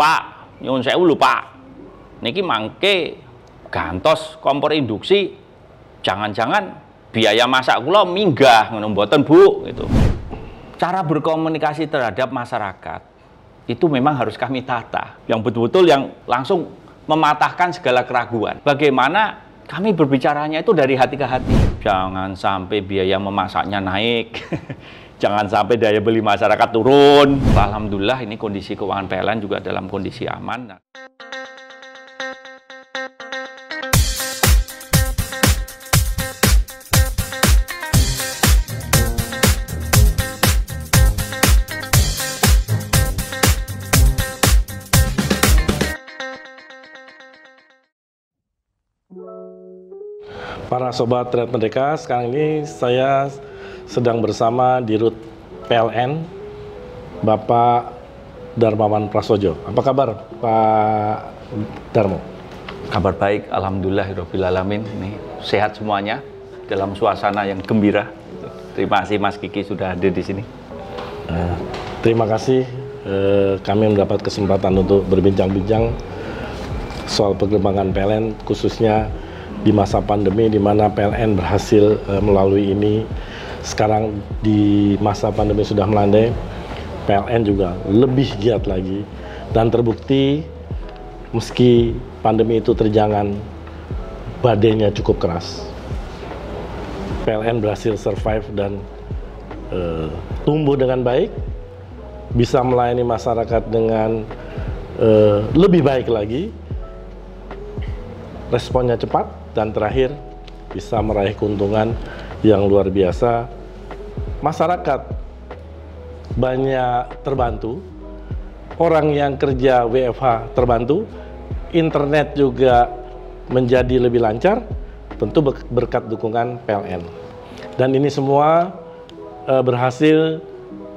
Pak, nyuwun sewu lho Pak, niki mangke gantos kompor induksi, jangan-jangan biaya masak kula minggah ngono mboten Bu gitu. Cara berkomunikasi terhadap masyarakat itu memang harus kami tata, yang betul-betul yang langsung mematahkan segala keraguan. Bagaimana kami berbicaranya itu dari hati ke hati. Jangan sampai biaya memasaknya naik, jangan sampai daya beli masyarakat turun. Alhamdulillah ini kondisi keuangan PLN juga dalam kondisi aman. Para sobat Trade Merdeka, sekarang ini saya sedang bersama Dirut PLN, Bapak Darmawan Prasojo. Apa kabar Pak Darmo? Kabar baik, alhamdulillahirabbil alamin. Ini sehat semuanya dalam suasana yang gembira. Terima kasih Mas Kiki sudah hadir di sini. Terima kasih kami mendapat kesempatan untuk berbincang-bincang soal perkembangan PLN, khususnya di masa pandemi di mana PLN berhasil melalui ini. Sekarang di masa pandemi sudah melandai, PLN juga lebih giat lagi, dan terbukti meski pandemi itu terjangan, badainya cukup keras, PLN berhasil survive dan tumbuh dengan baik, bisa melayani masyarakat dengan lebih baik lagi, responnya cepat, dan terakhir bisa meraih keuntungan yang luar biasa. Masyarakat banyak terbantu, orang yang kerja WFH terbantu, internet juga menjadi lebih lancar, tentu berkat dukungan PLN. Dan ini semua berhasil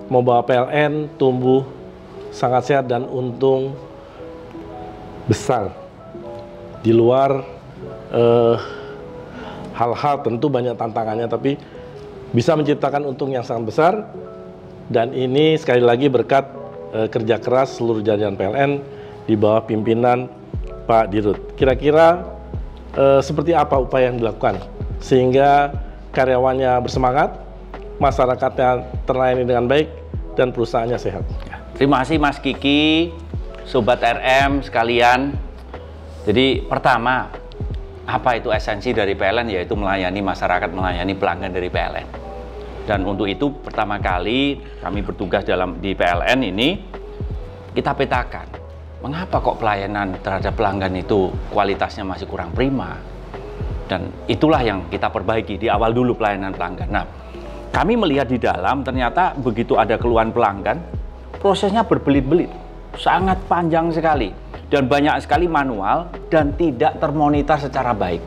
membawa PLN tumbuh sangat sehat dan untung besar. Di luar hal-hal tentu banyak tantangannya, tapi bisa menciptakan untung yang sangat besar. Dan ini sekali lagi berkat kerja keras seluruh jajaran PLN di bawah pimpinan Pak Dirut. Kira-kira seperti apa upaya yang dilakukan sehingga karyawannya bersemangat, masyarakatnya terlayani dengan baik, dan perusahaannya sehat? Terima kasih Mas Kiki, Sobat RM sekalian. Jadi pertama, apa itu esensi dari PLN? Yaitu melayani masyarakat, melayani pelanggan dari PLN. Dan untuk itu pertama kali kami bertugas di PLN ini, kita petakan mengapa kok pelayanan terhadap pelanggan itu kualitasnya masih kurang prima. Dan itulah yang kita perbaiki di awal dulu pelayanan pelanggan. Nah, kami melihat di dalam ternyata begitu ada keluhan pelanggan, prosesnya berbelit-belit, sangat panjang sekali. Dan banyak sekali manual dan tidak termonitor secara baik.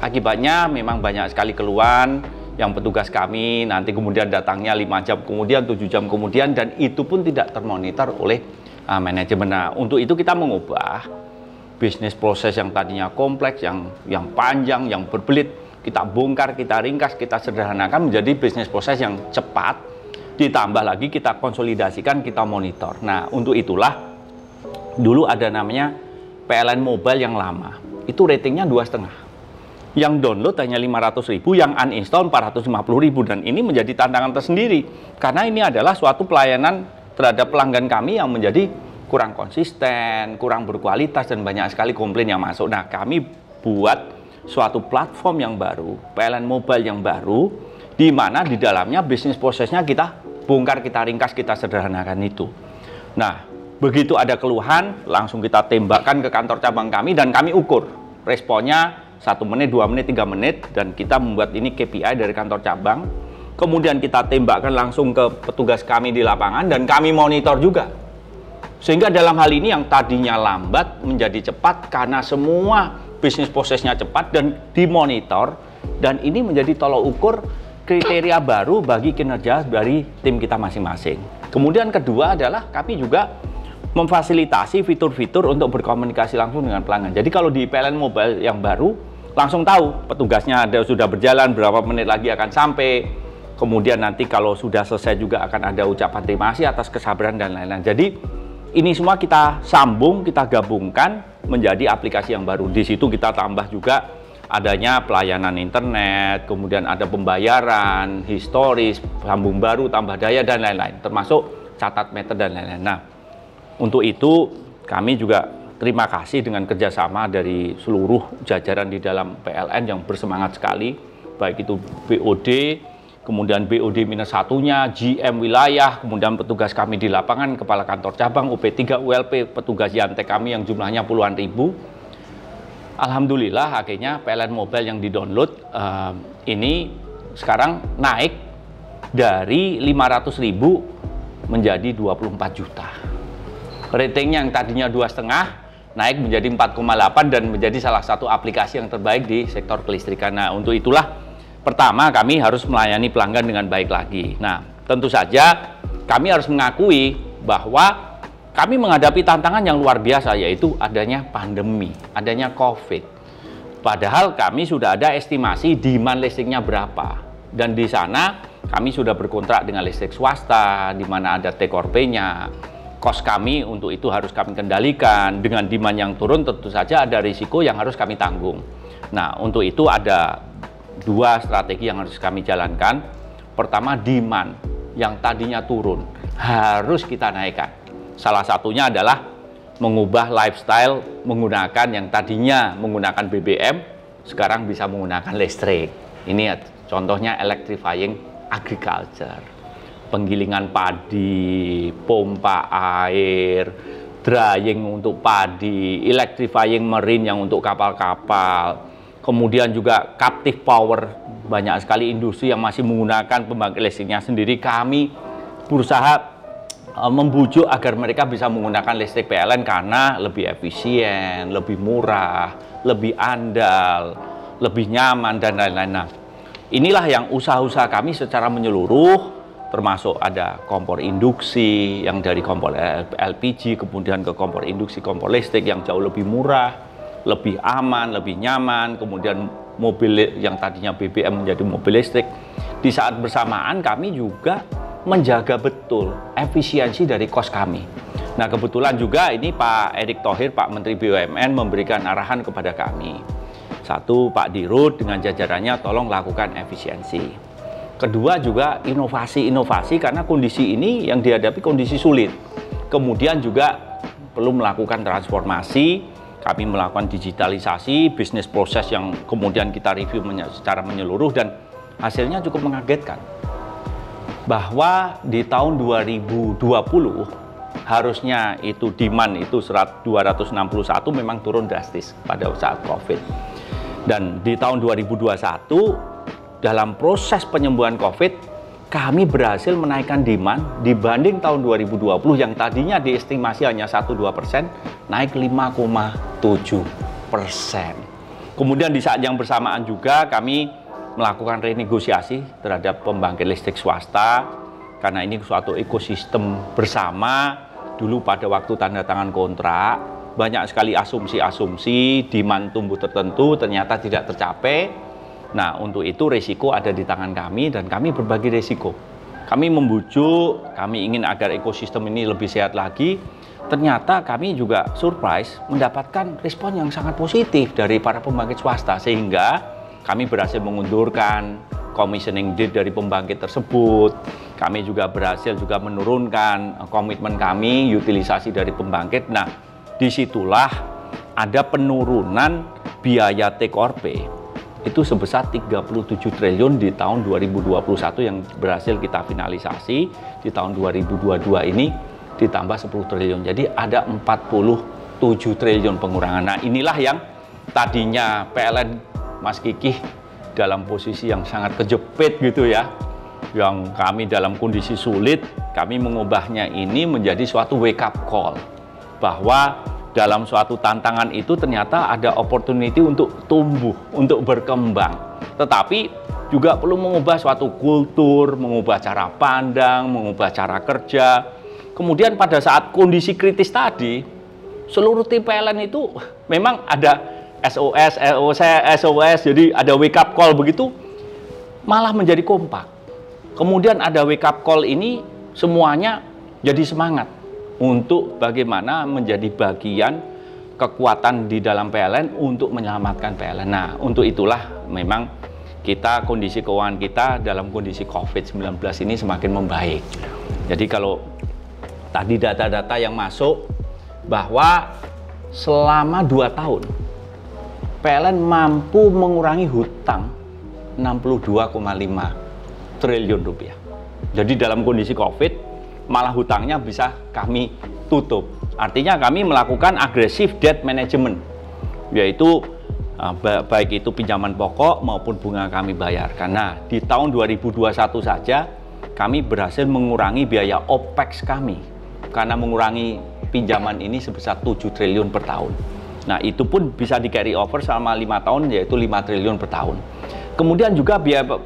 Akibatnya memang banyak sekali keluhan yang petugas kami nanti kemudian datangnya 5 jam kemudian, 7 jam kemudian, dan itu pun tidak termonitor oleh manajemen. Nah, untuk itu kita mengubah bisnis proses yang tadinya kompleks, yang panjang, yang berbelit, kita bongkar, kita ringkas, kita sederhanakan menjadi bisnis proses yang cepat, ditambah lagi kita konsolidasikan, kita monitor. Nah, untuk itulah dulu ada namanya PLN Mobile yang lama, itu ratingnya 2,5. Yang download hanya 500.000, yang uninstall 450.000, dan ini menjadi tantangan tersendiri karena ini adalah suatu pelayanan terhadap pelanggan kami yang menjadi kurang konsisten, kurang berkualitas, dan banyak sekali komplain yang masuk. Nah, kami buat suatu platform yang baru, PLN Mobile yang baru, di mana di dalamnya bisnis prosesnya kita bongkar, kita ringkas, kita sederhanakan itu. Nah, begitu ada keluhan, langsung kita tembakkan ke kantor cabang kami, dan kami ukur responnya 1 menit, 2 menit, 3 menit, dan kita membuat ini KPI dari kantor cabang. Kemudian kita tembakkan langsung ke petugas kami di lapangan, dan kami monitor juga. Sehingga dalam hal ini yang tadinya lambat menjadi cepat karena semua bisnis prosesnya cepat dan dimonitor, dan ini menjadi tolok ukur kriteria baru bagi kinerja dari tim kita masing-masing. Kemudian kedua adalah kami juga memfasilitasi fitur-fitur untuk berkomunikasi langsung dengan pelanggan. Jadi kalau di PLN Mobile yang baru, langsung tahu petugasnya sudah berjalan, berapa menit lagi akan sampai. Kemudian nanti kalau sudah selesai juga akan ada ucapan terima kasih atas kesabaran dan lain-lain. Jadi ini semua kita sambung, kita gabungkan menjadi aplikasi yang baru. Di situ kita tambah juga adanya pelayanan internet, kemudian ada pembayaran, historis, sambung baru, tambah daya, dan lain-lain, termasuk catat meter dan lain-lain. Nah, untuk itu kami juga terima kasih dengan kerjasama dari seluruh jajaran di dalam PLN yang bersemangat sekali, baik itu BOD, kemudian BOD minus satunya, GM wilayah, kemudian petugas kami di lapangan, kepala kantor cabang, UP3, ULP, petugas Yantek kami yang jumlahnya puluhan ribu. Alhamdulillah akhirnya PLN Mobile yang di-download ini sekarang naik dari 500.000 menjadi 24 juta. Ratingnya yang tadinya 2,5 naik menjadi 4,8 dan menjadi salah satu aplikasi yang terbaik di sektor kelistrikan. Nah, untuk itulah pertama, kami harus melayani pelanggan dengan baik lagi. Nah, tentu saja kami harus mengakui bahwa kami menghadapi tantangan yang luar biasa, yaitu adanya pandemi, adanya COVID. Padahal kami sudah ada estimasi demand listriknya berapa. Dan di sana kami sudah berkontrak dengan listrik swasta, di mana ada take or pay-nya. Kos kami untuk itu harus kami kendalikan. Dengan demand yang turun, tentu saja ada risiko yang harus kami tanggung. Nah, untuk itu ada dua strategi yang harus kami jalankan. Pertama, demand yang tadinya turun harus kita naikkan. Salah satunya adalah mengubah lifestyle menggunakan yang tadinya menggunakan BBM, sekarang bisa menggunakan listrik. Ini contohnya electrifying agriculture, penggilingan padi, pompa air, drying untuk padi, electrifying marine yang untuk kapal-kapal. Kemudian juga captive power, banyak sekali industri yang masih menggunakan pembangkit listriknya sendiri. Kami berusaha membujuk agar mereka bisa menggunakan listrik PLN karena lebih efisien, lebih murah, lebih andal, lebih nyaman, dan lain-lain. Nah, inilah yang usaha-usaha kami secara menyeluruh, termasuk ada kompor induksi yang dari kompor LPG, kemudian ke kompor induksi, kompor listrik yang jauh lebih murah, lebih aman, lebih nyaman, kemudian mobil yang tadinya BBM menjadi mobil listrik. Di saat bersamaan kami juga menjaga betul efisiensi dari kos kami. Nah, kebetulan juga ini Pak Erick Thohir, Pak Menteri BUMN memberikan arahan kepada kami. Satu, Pak Dirut dengan jajarannya tolong lakukan efisiensi. Kedua juga inovasi-inovasi karena kondisi ini yang dihadapi kondisi sulit. Kemudian juga perlu melakukan transformasi. Kami melakukan digitalisasi, bisnis proses yang kemudian kita review secara menyeluruh dan hasilnya cukup mengagetkan. Bahwa di tahun 2020 harusnya itu demand itu 261 memang turun drastis pada saat COVID. Dan di tahun 2021 dalam proses penyembuhan COVID kami berhasil menaikkan demand dibanding tahun 2020 yang tadinya diestimasi hanya 1-2%, naik 5,7%. Kemudian di saat yang bersamaan juga kami melakukan renegosiasi terhadap pembangkit listrik swasta, karena ini suatu ekosistem bersama. Dulu pada waktu tanda tangan kontrak, banyak sekali asumsi-asumsi, demand tumbuh tertentu ternyata tidak tercapai. Nah, untuk itu resiko ada di tangan kami dan kami berbagi resiko. Kami membujuk, kami ingin agar ekosistem ini lebih sehat lagi. Ternyata kami juga surprise mendapatkan respon yang sangat positif dari para pembangkit swasta, sehingga kami berhasil mengundurkan commissioning date dari pembangkit tersebut. Kami juga berhasil juga menurunkan komitmen kami utilisasi dari pembangkit. Nah, disitulah ada penurunan biaya take or pay itu sebesar 37 triliun di tahun 2021 yang berhasil kita finalisasi. Di tahun 2022 ini ditambah 10 triliun. Jadi ada 47 triliun pengurangan. Nah, inilah yang tadinya PLN Mas Kiki dalam posisi yang sangat kejepit gitu ya. Yang kami dalam kondisi sulit, kami mengubahnya ini menjadi suatu wake up call. Bahwa dalam suatu tantangan itu ternyata ada opportunity untuk tumbuh, untuk berkembang. Tetapi juga perlu mengubah suatu kultur, mengubah cara pandang, mengubah cara kerja. Kemudian pada saat kondisi kritis tadi, seluruh tim PLN itu memang ada SOS, jadi ada wake up call begitu, malah menjadi kompak. Kemudian ada wake up call ini semuanya jadi semangat. untuk bagaimana menjadi bagian kekuatan di dalam PLN untuk menyelamatkan PLN. Nah, untuk itulah memang kita kondisi keuangan kita dalam kondisi COVID-19 ini semakin membaik. Jadi kalau tadi data-data yang masuk bahwa selama 2 tahun PLN mampu mengurangi hutang 62,5 triliun rupiah. Jadi dalam kondisi COVID malah hutangnya bisa kami tutup. Artinya kami melakukan agresif debt management, yaitu baik itu pinjaman pokok maupun bunga kami bayarkan. Nah, di tahun 2021 saja kami berhasil mengurangi biaya OPEX kami karena mengurangi pinjaman ini sebesar 7 triliun per tahun. Nah, itu pun bisa di carry over selama 5 tahun, yaitu 5 triliun per tahun. Kemudian juga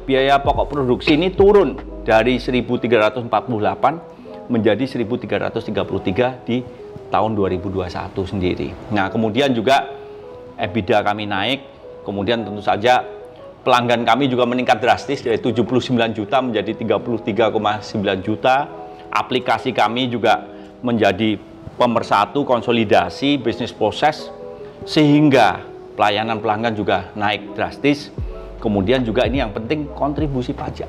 biaya pokok produksi ini turun dari 1.348 menjadi 1.333 di tahun 2021 sendiri. Nah, kemudian juga EBITDA kami naik, kemudian tentu saja pelanggan kami juga meningkat drastis dari 79 juta menjadi 33,9 juta. Aplikasi kami juga menjadi pemersatu konsolidasi bisnis proses sehingga pelayanan pelanggan juga naik drastis. Kemudian juga ini yang penting kontribusi pajak.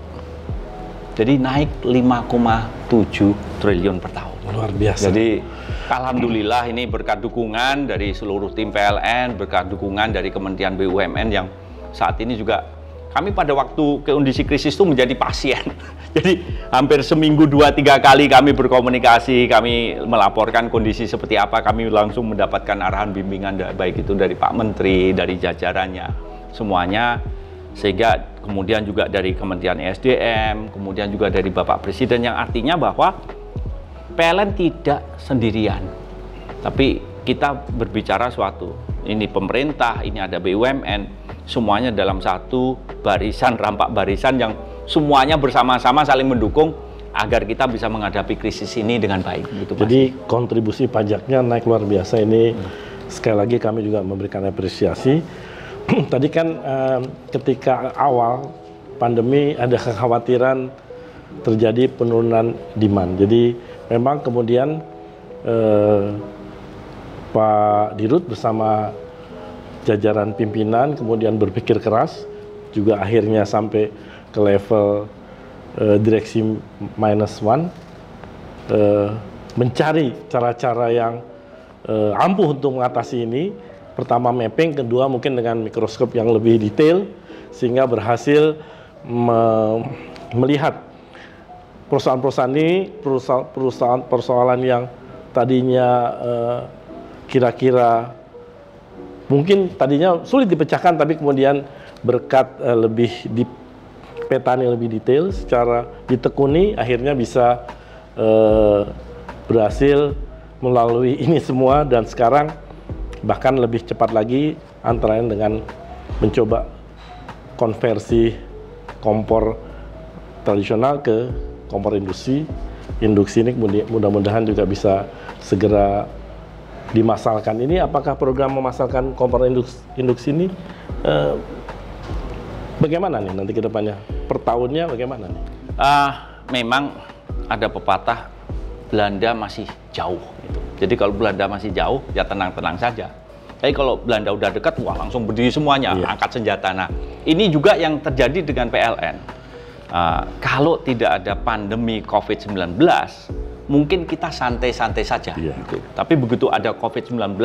Jadi naik 5,7 triliun per tahun. Luar biasa. Jadi alhamdulillah ini berkat dukungan dari seluruh tim PLN, berkat dukungan dari Kementerian BUMN yang saat ini juga kami pada waktu kondisi krisis itu menjadi pasien. Jadi hampir seminggu 2-3 kali kami berkomunikasi, kami melaporkan kondisi seperti apa, kami langsung mendapatkan arahan bimbingan baik itu dari Pak Menteri, dari jajarannya, semuanya. Sehingga kemudian juga dari Kementerian ESDM, kemudian juga dari Bapak Presiden, yang artinya bahwa PLN tidak sendirian. Tapi kita berbicara suatu, ini pemerintah, ini ada BUMN, semuanya dalam satu barisan, rampak barisan yang semuanya bersama-sama saling mendukung agar kita bisa menghadapi krisis ini dengan baik. Gitu, jadi kontribusi pajaknya naik luar biasa ini. Sekali lagi kami juga memberikan apresiasi. Tadi kan ketika awal pandemi ada kekhawatiran terjadi penurunan demand. Jadi memang kemudian Pak Dirut bersama jajaran pimpinan kemudian berpikir keras, juga akhirnya sampai ke level direksi -1, mencari cara-cara yang ampuh untuk mengatasi ini. Pertama mapping, kedua mungkin dengan mikroskop yang lebih detail, sehingga berhasil melihat perusahaan-perusahaan ini, persoalan yang tadinya kira-kira mungkin tadinya sulit dipecahkan, tapi kemudian berkat lebih dipetani lebih detail, secara ditekuni, akhirnya bisa berhasil melalui ini semua, dan sekarang bahkan lebih cepat lagi antara lain dengan mencoba konversi kompor tradisional ke kompor induksi. Induksi ini mudah-mudahan juga bisa segera dimasalkan. Ini apakah program memasalkan kompor induksi ini bagaimana nih nanti ke depannya? Per tahunnya bagaimana nih? Memang ada pepatah Belanda masih jauh gitu. Jadi kalau Belanda masih jauh ya tenang-tenang saja. Tapi kalau Belanda udah dekat, wah langsung berdiri semuanya, angkat senjata. Nah, ini juga yang terjadi dengan PLN. Kalau tidak ada pandemi COVID-19, mungkin kita santai-santai saja. Gitu. Tapi begitu ada COVID-19,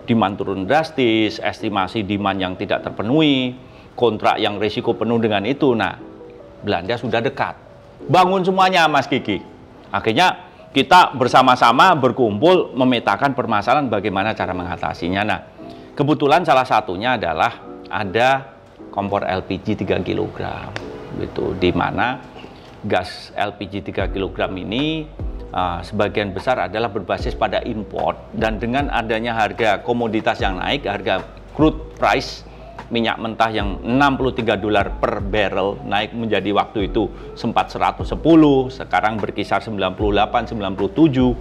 demand turun drastis, estimasi demand yang tidak terpenuhi, kontrak yang risiko penuh dengan itu. Nah, Belanda sudah dekat. Bangun semuanya, Mas Kiki. Akhirnya kita bersama-sama berkumpul memetakan permasalahan bagaimana cara mengatasinya. Nah, kebetulan salah satunya adalah ada kompor LPG 3 kg. Gitu, di mana gas LPG 3 kg ini sebagian besar adalah berbasis pada import, dan dengan adanya harga komoditas yang naik, harga crude price minyak mentah yang $63 per barrel naik menjadi waktu itu sempat 110, sekarang berkisar 98, 97.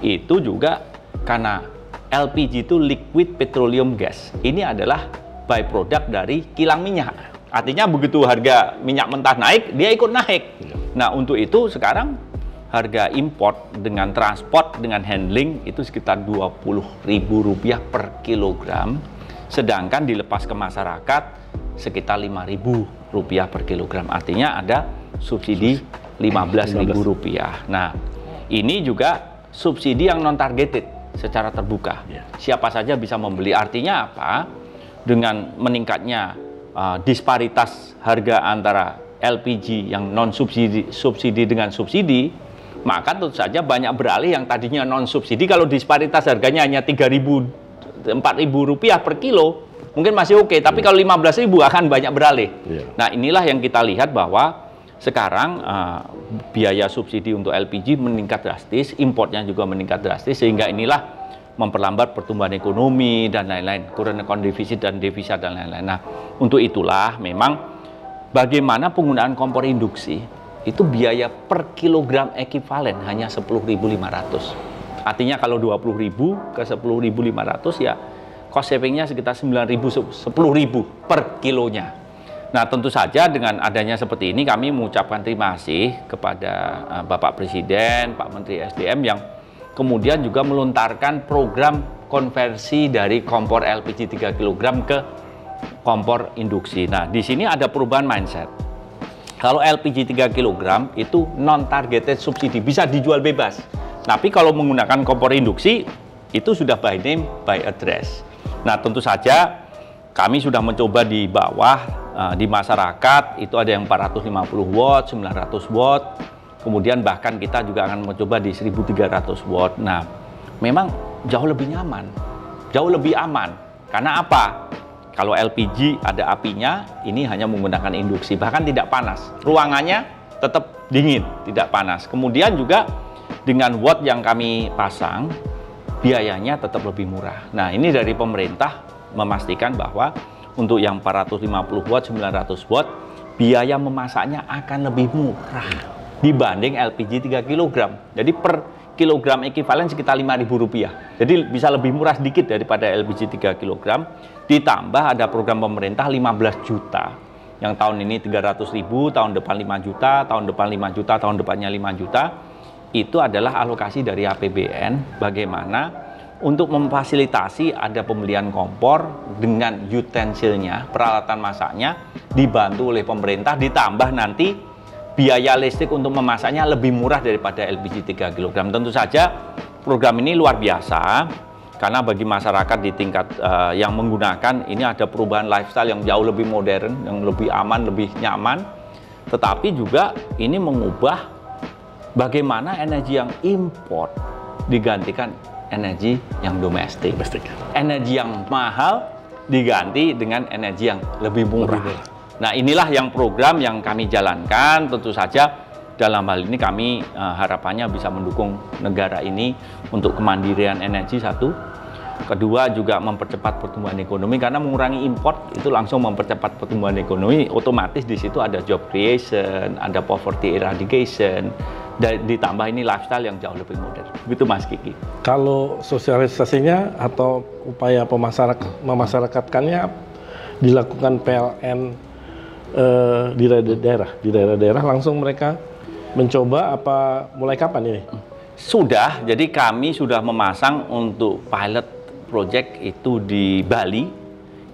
Itu juga karena LPG itu liquid petroleum gas. Ini adalah byproduct dari kilang minyak. Artinya begitu harga minyak mentah naik, dia ikut naik. Nah, untuk itu sekarang harga import dengan transport, dengan handling itu sekitar Rp20.000 per kilogram, sedangkan dilepas ke masyarakat sekitar Rp5.000 per kilogram. Artinya ada subsidi Rp15.000. Nah, ini juga subsidi yang non-targeted secara terbuka. Siapa saja bisa membeli. Artinya apa? Dengan meningkatnya disparitas harga antara LPG yang non-subsidi dengan subsidi, maka tentu saja banyak beralih yang tadinya non-subsidi. Kalau disparitas harganya hanya Rp3.000, Rp4.000 per kilo, mungkin masih oke. Tapi kalau Rp15.000 akan banyak beralih. Nah, inilah yang kita lihat bahwa sekarang biaya subsidi untuk LPG meningkat drastis, importnya juga meningkat drastis, sehingga inilah memperlambat pertumbuhan ekonomi dan lain-lain, current account deficit dan devisa dan lain-lain. Nah, untuk itulah memang bagaimana penggunaan kompor induksi itu biaya per kilogram ekivalen hanya 10.500. Artinya kalau 20.000 ke 10.500 ya cost savingnya sekitar 9.000, 10.000 per kilonya. Nah, tentu saja dengan adanya seperti ini kami mengucapkan terima kasih kepada Bapak Presiden, Pak Menteri SDM yang kemudian juga melontarkan program konversi dari kompor LPG 3 kg ke kompor induksi. Nah, di sini ada perubahan mindset. Kalau LPG 3 kg itu non-targeted subsidi, bisa dijual bebas. Tapi kalau menggunakan kompor induksi, itu sudah by name, by address. Nah, tentu saja kami sudah mencoba di bawah, di masyarakat, itu ada yang 450 watt, 900 watt, kemudian bahkan kita juga akan mencoba di 1300 watt. Nah, memang jauh lebih nyaman, jauh lebih aman. Karena apa? Kalau LPG ada apinya, ini hanya menggunakan induksi, bahkan tidak panas. Ruangannya tetap dingin, tidak panas. Kemudian juga dengan watt yang kami pasang, biayanya tetap lebih murah. Nah, ini dari pemerintah memastikan bahwa untuk yang 450 watt, 900 watt, biaya memasaknya akan lebih murah dibanding LPG 3 kg. Jadi per kilogram ekivalen sekitar Rp5.000. Jadi bisa lebih murah sedikit daripada LPG 3 kg. Ditambah ada program pemerintah 15 juta. Yang tahun ini 300.000, tahun depan 5 juta, tahun depan 5 juta, tahun depannya 5 juta. Itu adalah alokasi dari APBN bagaimana untuk memfasilitasi ada pembelian kompor dengan utensilnya, peralatan masaknya dibantu oleh pemerintah, ditambah nanti biaya listrik untuk memasaknya lebih murah daripada LPG 3 kg. Tentu saja program ini luar biasa karena bagi masyarakat di tingkat yang menggunakan ini ada perubahan lifestyle yang jauh lebih modern, yang lebih aman, lebih nyaman. Tetapi juga ini mengubah bagaimana energi yang import digantikan energi yang domestik. Energi yang mahal diganti dengan energi yang lebih murah. Nah, inilah yang program yang kami jalankan. Tentu saja dalam hal ini kami harapannya bisa mendukung negara ini untuk kemandirian energi satu. Kedua juga mempercepat pertumbuhan ekonomi karena mengurangi import itu langsung mempercepat pertumbuhan ekonomi. Otomatis di situ ada job creation, ada poverty eradication. Dan ditambah ini lifestyle yang jauh lebih modern. Begitu Mas Kiki. Kalau sosialisasinya atau upaya memasyarakatkannya dilakukan PLN di daerah-daerah langsung mereka mencoba apa mulai kapan ini? Sudah, jadi kami sudah memasang untuk pilot project itu di Bali,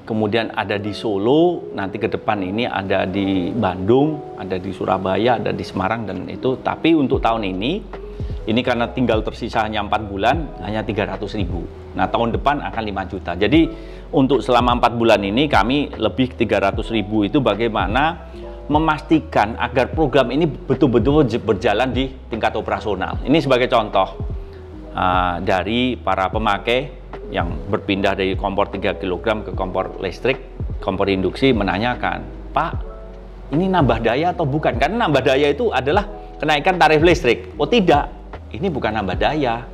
kemudian ada di Solo, nanti ke depan ini ada di Bandung, ada di Surabaya, ada di Semarang dan itu. Tapi untuk tahun ini karena tinggal tersisa hanya 4 bulan, hanya 300.000. Nah, tahun depan akan 5 juta. Jadi untuk selama 4 bulan ini kami lebih 300.000 itu bagaimana memastikan agar program ini betul-betul berjalan di tingkat operasional. Ini sebagai contoh dari para pemakai yang berpindah dari kompor 3 kg ke kompor listrik, kompor induksi menanyakan, Pak, ini nambah daya atau bukan? Karena nambah daya itu adalah kenaikan tarif listrik. Oh tidak, ini bukan nambah daya.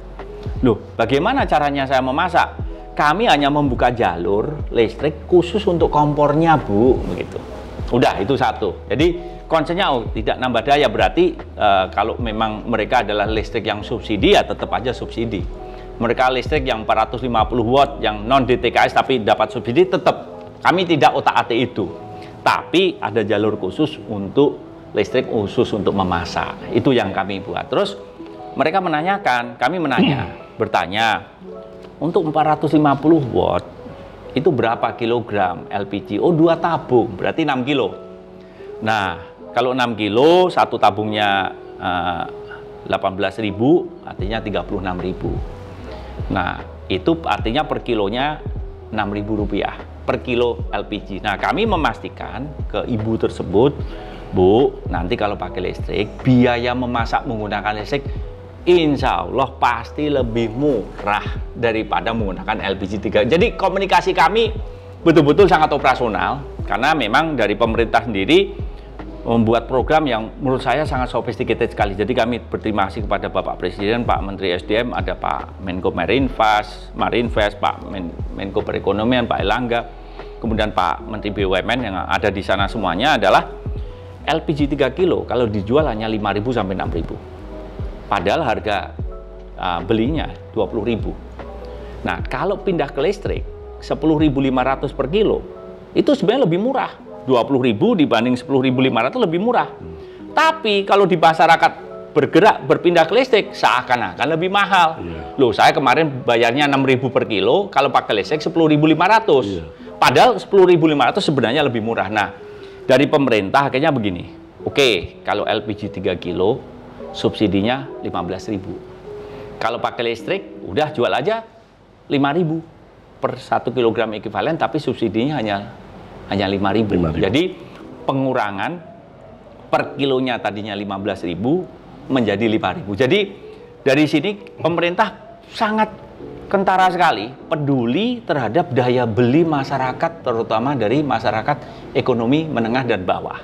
Loh, bagaimana caranya saya memasak? Kami hanya membuka jalur listrik khusus untuk kompornya, Bu. Begitu. Udah, itu satu. Jadi konsepnya tidak nambah daya, berarti kalau memang mereka adalah listrik yang subsidi ya tetap aja subsidi. Mereka listrik yang 450 watt yang non DTKS tapi dapat subsidi, tetap kami tidak otak-atik itu. Tapi ada jalur khusus untuk listrik khusus untuk memasak. Itu yang kami buat. Terus mereka menanyakan, kami bertanya, untuk 450 watt itu berapa kilogram LPG? Oh, 2 tabung, berarti 6 kilo. Nah, kalau 6 kilo, satu tabungnya 18.000, artinya 36.000. Nah, itu artinya per kilonya Rp6.000 per kilo LPG. Nah, kami memastikan ke ibu tersebut, Bu, nanti kalau pakai listrik, biaya memasak menggunakan listrik insya Allah pasti lebih murah daripada menggunakan LPG 3. Jadi komunikasi kami betul-betul sangat operasional, karena memang dari pemerintah sendiri membuat program yang menurut saya sangat sophisticated sekali. Jadi kami berterima kasih kepada Bapak Presiden, Pak Menteri SDM, ada Pak Menko Marinvest, Pak Menko Perekonomian, Pak Erlangga, kemudian Pak Menteri BUMN yang ada di sana, semuanya adalah LPG 3 kilo kalau dijual hanya 5.000 sampai 6.000. Padahal harga belinya 20.000. Nah, kalau pindah ke listrik 10.500 per kilo, itu sebenarnya lebih murah. 20.000 dibanding 10.500 lebih murah. Tapi kalau di masyarakat bergerak berpindah ke listrik seakan-akan lebih mahal. Loh, saya kemarin bayarnya 6.000 per kilo, kalau pakai listrik 10.500. Padahal 10.500 sebenarnya lebih murah. Nah, dari pemerintah akhirnya begini. Oke, kalau LPG 3 kilo subsidinya 15.000. Kalau pakai listrik udah jual aja 5.000 per 1 kilogram ekuivalen, tapi subsidinya hanya 5.000. Jadi pengurangan per kilonya tadinya 15.000 menjadi 5.000. Jadi dari sini pemerintah sangat kentara sekali peduli terhadap daya beli masyarakat, terutama dari masyarakat ekonomi menengah dan bawah.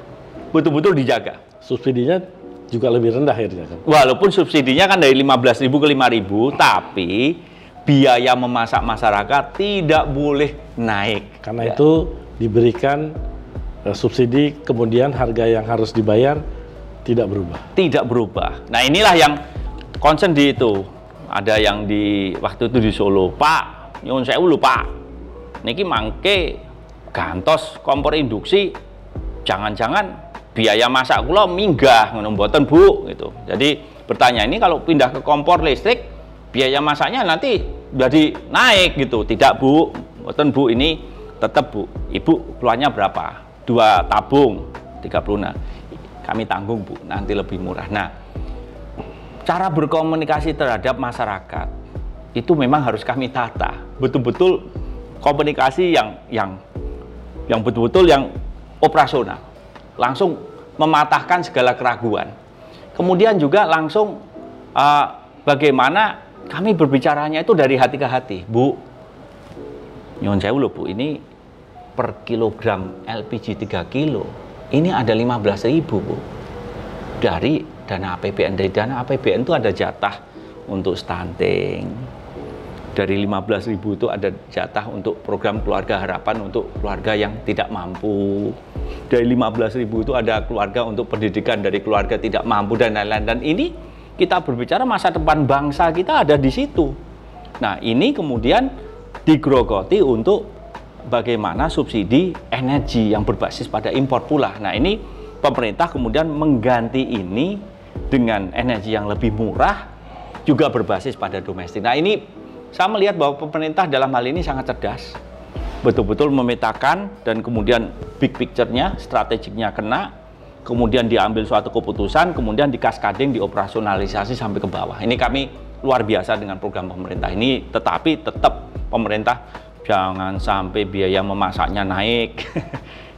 Betul-betul dijaga. Subsidinya juga lebih rendah akhirnya kan? Walaupun subsidinya kan dari 15.000 ke 5.000, tapi biaya memasak masyarakat tidak boleh naik. Karena itu diberikan subsidi, kemudian harga yang harus dibayar tidak berubah. Tidak berubah. Nah, inilah yang concern di itu. Ada yang di waktu itu di Solo, Pak, nyuwun sewu lho Pak, niki mangke gantos kompor induksi, jangan-jangan biaya masak kula minggah ngono mboten Bu gitu. Jadi bertanya, ini kalau pindah ke kompor listrik biaya masaknya nanti jadi naik gitu. Tidak Bu, mboten Bu, ini tetap Bu. Ibu keluarnya berapa? 2 tabung 30. Nah, kami tanggung Bu, nanti lebih murah. Nah, cara berkomunikasi terhadap masyarakat itu memang harus kami tata. Betul-betul komunikasi yang betul-betul yang operasional. Langsung mematahkan segala keraguan. Kemudian juga langsung bagaimana kami berbicaranya itu dari hati ke hati. Bu, nyuwun sewu lho Bu, ini per kilogram LPG 3 kilo ini ada 15.000 Bu. Dari dana APBN. Dari dana APBN itu ada jatah untuk stunting. Dari 15.000 itu ada jatah untuk program keluarga harapan untuk keluarga yang tidak mampu. Dari 15.000 itu ada keluarga untuk pendidikan dari keluarga tidak mampu dan lain-lain. Dan ini kita berbicara masa depan bangsa kita ada di situ. Nah, ini kemudian digrogoti untuk bagaimana subsidi energi yang berbasis pada impor pula. Nah, ini pemerintah kemudian mengganti ini dengan energi yang lebih murah juga berbasis pada domestik. Nah, ini saya melihat bahwa pemerintah dalam hal ini sangat cerdas, betul-betul memetakan dan kemudian big picture-nya, strategiknya kena, kemudian diambil suatu keputusan, kemudian dikaskading, dioperasionalisasi sampai ke bawah. Ini kami luar biasa dengan program pemerintah ini, tetapi tetap pemerintah jangan sampai biaya memasaknya naik,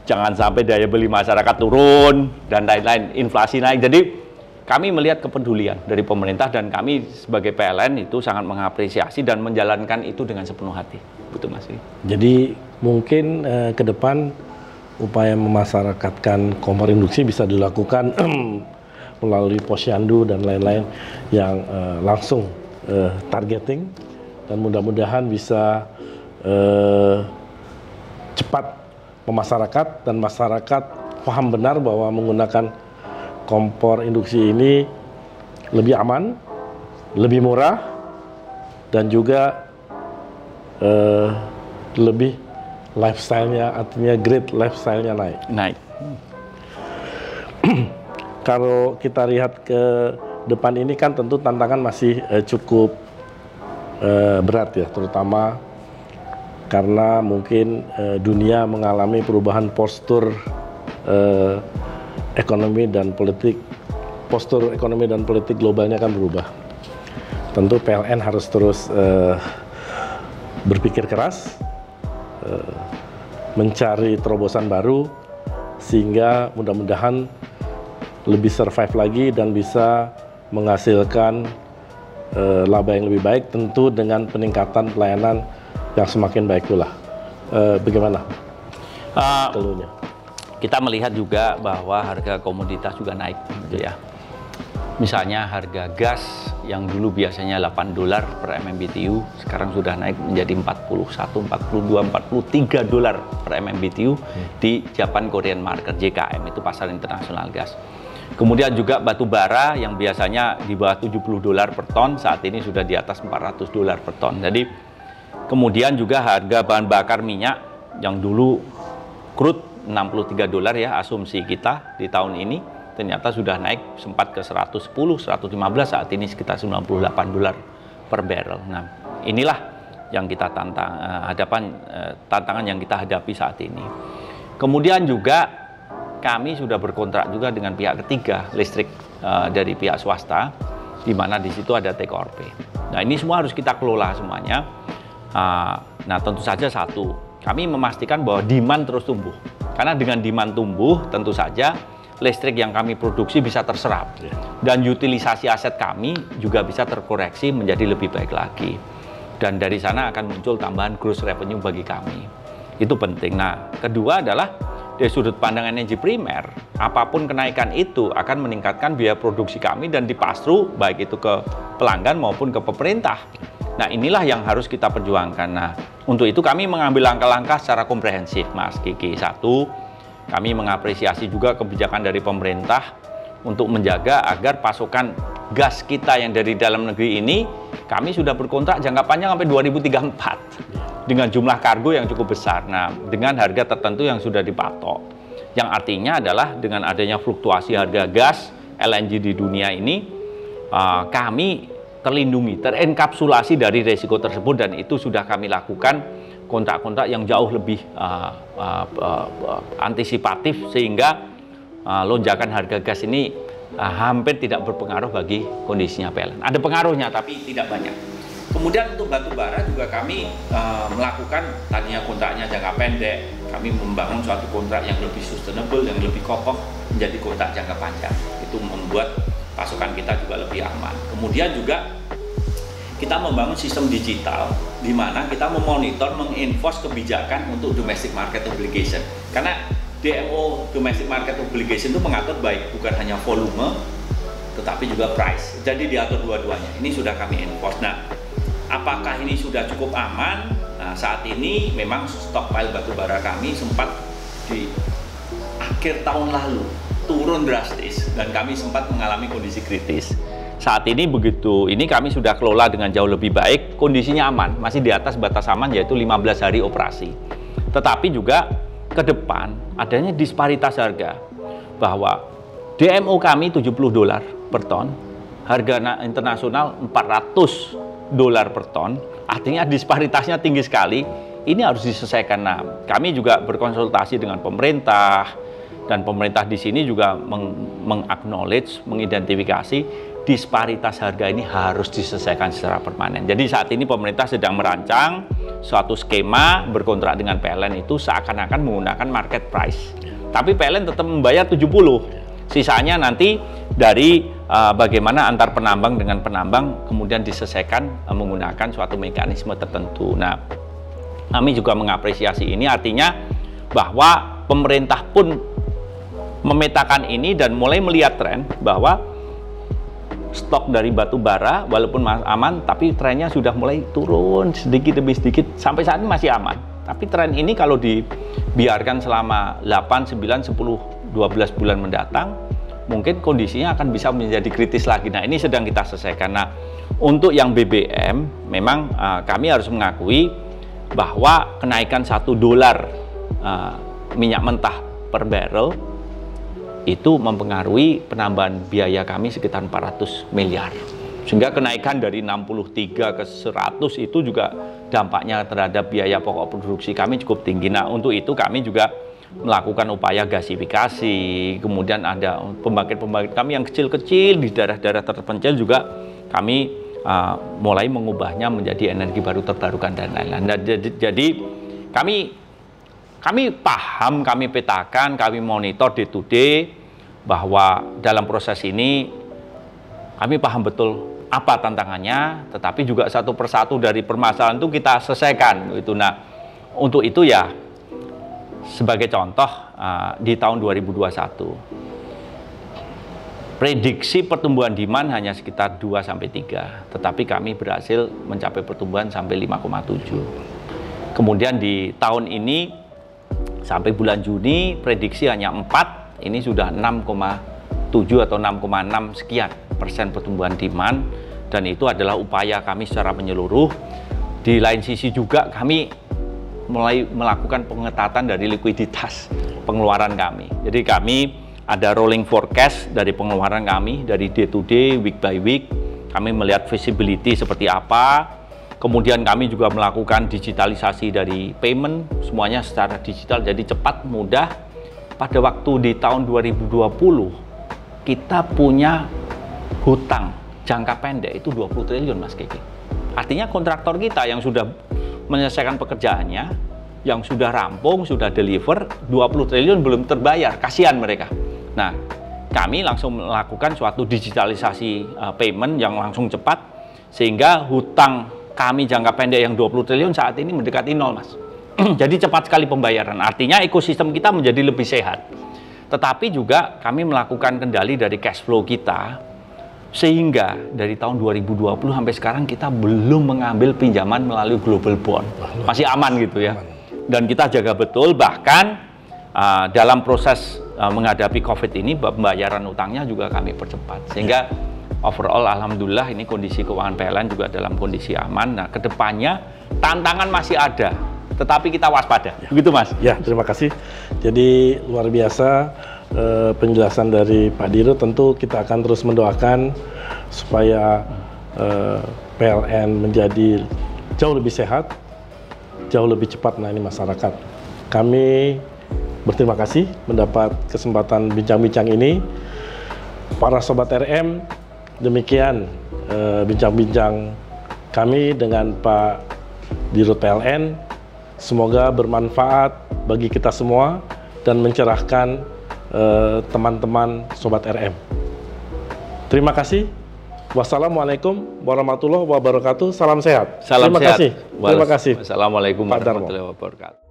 jangan sampai daya beli masyarakat turun, dan lain-lain, inflasi naik. Jadi kami melihat kepedulian dari pemerintah dan kami sebagai PLN itu sangat mengapresiasi dan menjalankan itu dengan sepenuh hati. Betul Mas. Jadi mungkin ke depan upaya memasyarakatkan kompor induksi bisa dilakukan melalui posyandu dan lain-lain yang langsung targeting, dan mudah-mudahan bisa cepat memasyarakat dan masyarakat paham benar bahwa menggunakan kompor induksi ini lebih aman, lebih murah, dan juga lebih lifestyle-nya, artinya great lifestyle-nya naik. Naik. Kalau kita lihat ke depan ini kan tentu tantangan masih cukup berat ya, terutama karena mungkin dunia mengalami perubahan postur ekonomi dan politik. Postur ekonomi dan politik globalnya kan berubah. Tentu PLN harus terus berpikir keras, mencari terobosan baru, sehingga mudah-mudahan lebih survive lagi dan bisa menghasilkan laba yang lebih baik, tentu dengan peningkatan pelayanan yang semakin baik pula. Bagaimana keluhnya? Kita melihat juga bahwa harga komoditas juga naik, gitu ya. Misalnya harga gas yang dulu biasanya $8 per MMBTU, sekarang sudah naik menjadi $41, $42, $43 per MMBTU di Japan Korean Market, JKM, itu pasar internasional gas. Kemudian juga batu bara yang biasanya di bawah $70 per ton, saat ini sudah di atas $400 per ton. Jadi kemudian juga harga bahan bakar minyak yang dulu crude $63 ya, asumsi kita di tahun ini, ternyata sudah naik sempat ke 110, 115, saat ini sekitar $98 per barrel. Nah, inilah yang kita tantangan yang kita hadapi saat ini. Kemudian juga kami sudah berkontrak juga dengan pihak ketiga listrik dari pihak swasta, di mana di situ ada take or pay. Nah, ini semua harus kita kelola semuanya. Nah, tentu saja satu, kami memastikan bahwa demand terus tumbuh. Karena dengan demand tumbuh, tentu saja listrik yang kami produksi bisa terserap, dan utilisasi aset kami juga bisa terkoreksi menjadi lebih baik lagi, dan dari sana akan muncul tambahan gross revenue bagi kami. Itu penting. Nah, kedua adalah dari sudut pandang energi primer, apapun kenaikan itu akan meningkatkan biaya produksi kami dan dipasru baik itu ke pelanggan maupun ke pemerintah. Nah, inilah yang harus kita perjuangkan. Nah, untuk itu kami mengambil langkah-langkah secara komprehensif, Mas Kiki. Satu, kami mengapresiasi juga kebijakan dari pemerintah untuk menjaga agar pasokan gas kita yang dari dalam negeri ini, kami sudah berkontrak jangka panjang sampai 2034 dengan jumlah kargo yang cukup besar. Nah, dengan harga tertentu yang sudah dipatok, yang artinya adalah dengan adanya fluktuasi harga gas LNG di dunia ini, kami terlindungi, terenkapsulasi dari resiko tersebut, dan itu sudah kami lakukan kontrak-kontrak yang jauh lebih antisipatif, sehingga lonjakan harga gas ini hampir tidak berpengaruh bagi kondisinya PLN. Ada pengaruhnya tapi tidak banyak. Kemudian untuk batu bara juga kami melakukan, tadinya kontraknya jangka pendek, kami membangun suatu kontrak yang lebih sustainable, yang lebih kokoh menjadi kontrak jangka panjang. Itu membuat pasokan kita juga lebih aman. Kemudian juga kita membangun sistem digital di mana kita memonitor, menginforce kebijakan untuk domestic market obligation. Karena DMO domestic market obligation itu mengatur baik bukan hanya volume tetapi juga price. Jadi diatur dua-duanya. Ini sudah kami enforce. Nah, apakah ini sudah cukup aman? Nah, saat ini memang stockpile batubara kami sempat di akhir tahun lalu turun drastis dan kami sempat mengalami kondisi kritis. Saat ini begitu, ini kami sudah kelola dengan jauh lebih baik, kondisinya aman, masih di atas batas aman yaitu 15 hari operasi. Tetapi juga ke depan adanya disparitas harga, bahwa DMO kami $70 per ton, harga internasional $400 per ton, artinya disparitasnya tinggi sekali. Ini harus diselesaikan. Nah, kami juga berkonsultasi dengan pemerintah, dan pemerintah di sini juga meng-acknowledge, mengidentifikasi disparitas harga ini harus diselesaikan secara permanen. Jadi saat ini pemerintah sedang merancang suatu skema berkontrak dengan PLN itu seakan-akan menggunakan market price. Tapi PLN tetap membayar 70. Sisanya nanti dari bagaimana antar penambang dengan penambang kemudian diselesaikan menggunakan suatu mekanisme tertentu. Nah, kami juga mengapresiasi ini, artinya bahwa pemerintah pun memetakan ini dan mulai melihat tren bahwa stok dari batu bara walaupun aman, tapi trennya sudah mulai turun sedikit demi sedikit. Sampai saat ini masih aman, tapi tren ini kalau dibiarkan selama 8, 9, 10, 12 bulan mendatang, mungkin kondisinya akan bisa menjadi kritis lagi. Nah, ini sedang kita selesaikan. Nah, untuk yang BBM memang kami harus mengakui bahwa kenaikan $1 minyak mentah per barrel itu mempengaruhi penambahan biaya kami sekitar 400 miliar. Sehingga kenaikan dari 63 ke 100 itu juga dampaknya terhadap biaya pokok produksi kami cukup tinggi. Nah, untuk itu kami juga melakukan upaya gasifikasi, kemudian ada pembangkit-pembangkit kami yang kecil-kecil di daerah-daerah terpencil juga kami mulai mengubahnya menjadi energi baru terbarukan dan lain-lain. Nah, jadi kami paham, kami petakan, kami monitor day to day bahwa dalam proses ini kami paham betul apa tantangannya, tetapi juga satu persatu dari permasalahan itu kita selesaikan. Nah, untuk itu ya, sebagai contoh di tahun 2021, prediksi pertumbuhan demand hanya sekitar 2-3, tetapi kami berhasil mencapai pertumbuhan sampai 5,7. Kemudian di tahun ini sampai bulan Juni prediksi hanya 4, ini sudah 6,7 atau 6,6 sekian persen pertumbuhan demand, dan itu adalah upaya kami secara menyeluruh. Di lain sisi juga kami mulai melakukan pengetatan dari likuiditas pengeluaran kami. Jadi kami ada rolling forecast dari pengeluaran kami dari day to day, week by week. Kami melihat visibility seperti apa. Kemudian kami juga melakukan digitalisasi dari payment, semuanya secara digital, jadi cepat, mudah. Pada waktu di tahun 2020 kita punya hutang jangka pendek itu 20 triliun Mas Kiki. Artinya kontraktor kita yang sudah menyelesaikan pekerjaannya, yang sudah rampung, sudah deliver, 20 triliun belum terbayar, kasihan mereka. Nah, kami langsung melakukan suatu digitalisasi payment yang langsung cepat, sehingga hutang kami jangka pendek yang 20 triliun saat ini mendekati nol, Mas. Jadi cepat sekali pembayaran, artinya ekosistem kita menjadi lebih sehat. Tetapi juga kami melakukan kendali dari cash flow kita, sehingga dari tahun 2020 sampai sekarang kita belum mengambil pinjaman melalui global bond. Masih aman gitu ya. Dan kita jaga betul, bahkan dalam proses menghadapi COVID ini, pembayaran utangnya juga kami percepat. Sehingga overall alhamdulillah ini kondisi keuangan PLN juga dalam kondisi aman. Nah, kedepannya tantangan masih ada, tetapi kita waspada. Begitu Mas? Ya, terima kasih. Jadi luar biasa penjelasan dari Pak Dirut. Tentu kita akan terus mendoakan supaya PLN menjadi jauh lebih sehat, jauh lebih cepat melayani masyarakat. Kami berterima kasih mendapat kesempatan bincang-bincang ini. Para Sobat RM, demikian bincang-bincang kami dengan Pak Dirut PLN. Semoga bermanfaat bagi kita semua dan mencerahkan teman-teman Sobat RM. Terima kasih. Wassalamualaikum warahmatullahi wabarakatuh. Salam sehat. Salam Terima sehat. kasih. Terima kasih. Wassalamualaikum Pak Darmo. warahmatullahi wabarakatuh.